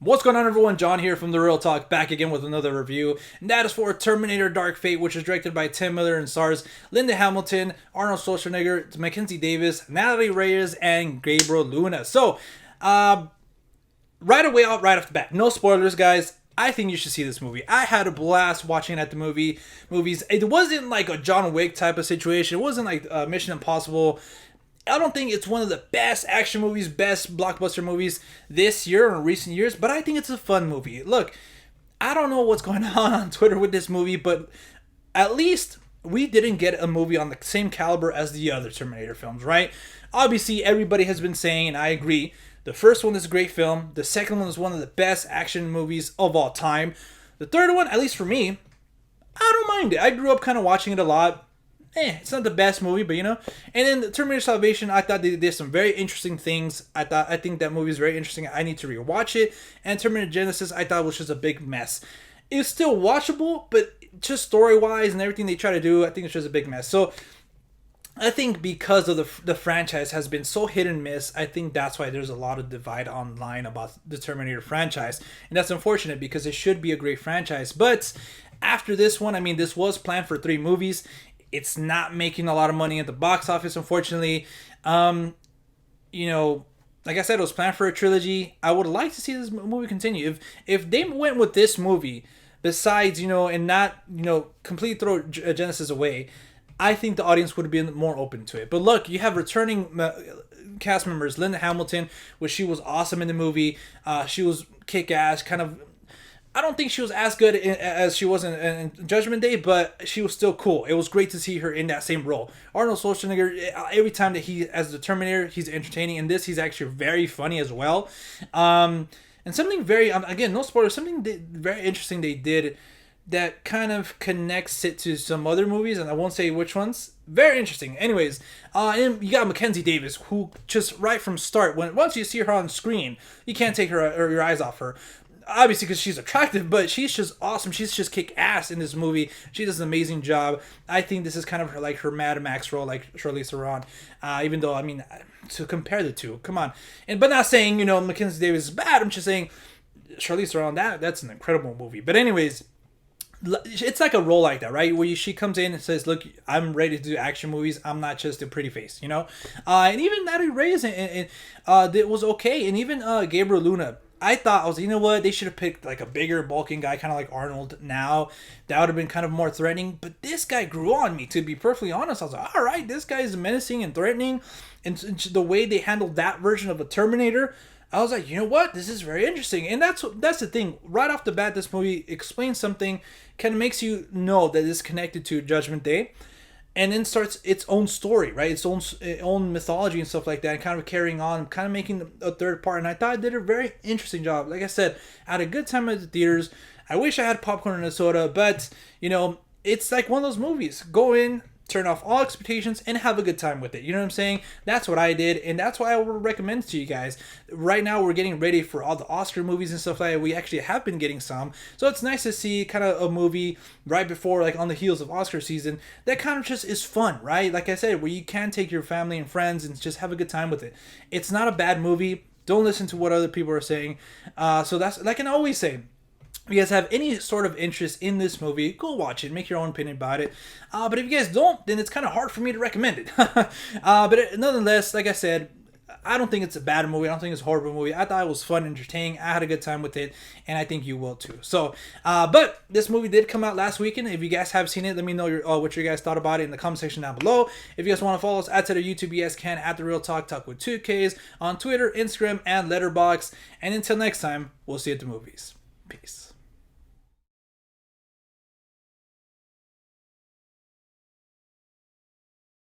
What's going on, everyone? John here from The Real Talk, back again with another review. And that is for Terminator Dark Fate, which is directed by Tim Miller and stars Linda Hamilton, Arnold Schwarzenegger, Mackenzie Davis, Natalia Reyes, and Gabriel Luna. So, right away, right off the bat, no spoilers, guys. I think you should see this movie. I had a blast watching it at the movies. It wasn't like a John Wick type of situation. It wasn't like Mission Impossible. I don't think it's one of the best action movies, best blockbuster movies this year or in recent years, but I think it's a fun movie. Look, I don't know what's going on Twitter with this movie, but at least we didn't get a movie on the same caliber as the other Terminator films, right? Obviously, everybody has been saying, and I agree, the first one is a great film. The second one is one of the best action movies of all time. The third one, at least for me, I don't mind it. I grew up kind of watching it a lot. It's not the best movie, but you know. And then the Terminator Salvation, I thought they did some very interesting things. I think that movie is very interesting. I need to rewatch it. And Terminator Genesis, I thought was just a big mess. It's still watchable, but just story wise and everything they try to do, I think it's just a big mess. So I think because of the franchise has been so hit and miss, I think that's why there's a lot of divide online about the Terminator franchise. And that's unfortunate because it should be a great franchise. But after this one, I mean, this was planned for 3 movies. It's not making a lot of money at the box office, unfortunately. You know, like I said, it was planned for a trilogy. I would like to see this movie continue. If they went with this movie, besides, you know, and not, you know, completely throw Genesis away, I think the audience would have been more open to it. But look, you have returning cast members. Linda Hamilton, which she was awesome in the movie. She was kick-ass, kind of. I don't think she was as good as she was in Judgment Day, but she was still cool. It was great to see her in that same role. Arnold Schwarzenegger, every time that he, as the Terminator, he's entertaining. In this, he's actually very funny as well. And something very, again, no spoilers, something very interesting they did that kind of connects it to some other movies, and I won't say which ones. Very interesting. Anyways, and you got Mackenzie Davis, who just right from start, once you see her on screen, you can't take your eyes off her. Obviously because she's attractive, but she's just awesome. She's just kick ass in this movie. She does an amazing job. I think this is kind of her Mad Max role, like Charlize Theron. Even though, I mean, to compare the two, come on. But not saying, you know, Mackenzie Davis is bad. I'm just saying Charlize Theron, that's an incredible movie. But anyways, it's like a role like that, right? Where she comes in and says, look, I'm ready to do action movies. I'm not just a pretty face, you know? And even Natalie Reyes it was okay. And even Gabriel Luna, I was, you know what, they should have picked like a bigger, bulking guy, kind of like Arnold now. That would have been kind of more threatening. But this guy grew on me, to be perfectly honest. I was like, all right, this guy is menacing and threatening. And the way they handled that version of a Terminator, I was like, you know what, this is very interesting. And that's the thing. Right off the bat, this movie explains something, kind of makes you know that it's connected to Judgment Day. And then starts its own story, right? Its own mythology and stuff like that, and kind of carrying on, kind of making a third part. And I thought it did a very interesting job. Like I said, I had a good time at the theaters. I wish I had popcorn and a soda, but, you know, it's like one of those movies. Go in, turn off all expectations, and have a good time with it. You know what I'm saying? That's what I did, and that's why I would recommend it to you guys. Right now, we're getting ready for all the Oscar movies and stuff like that. We actually have been getting some, so it's nice to see kind of a movie right before, like on the heels of Oscar season, that kind of just is fun, right? Like I said, where you can take your family and friends and just have a good time with it. It's not a bad movie. Don't listen to what other people are saying. So that's, like I always say, if you guys have any sort of interest in this movie, go watch it. Make your own opinion about it. But if you guys don't, then it's kind of hard for me to recommend it. But nonetheless, like I said, I don't think it's a bad movie. I don't think it's a horrible movie. I thought it was fun, entertaining. I had a good time with it, and I think you will too. So, but this movie did come out last weekend. If you guys have seen it, let me know what you guys thought about it in the comment section down below. If you guys want to follow us at YouTube, you guys can at The Real Talk, Talk with 2Ks on Twitter, Instagram, and Letterboxd. And until next time, we'll see you at the movies. Peace.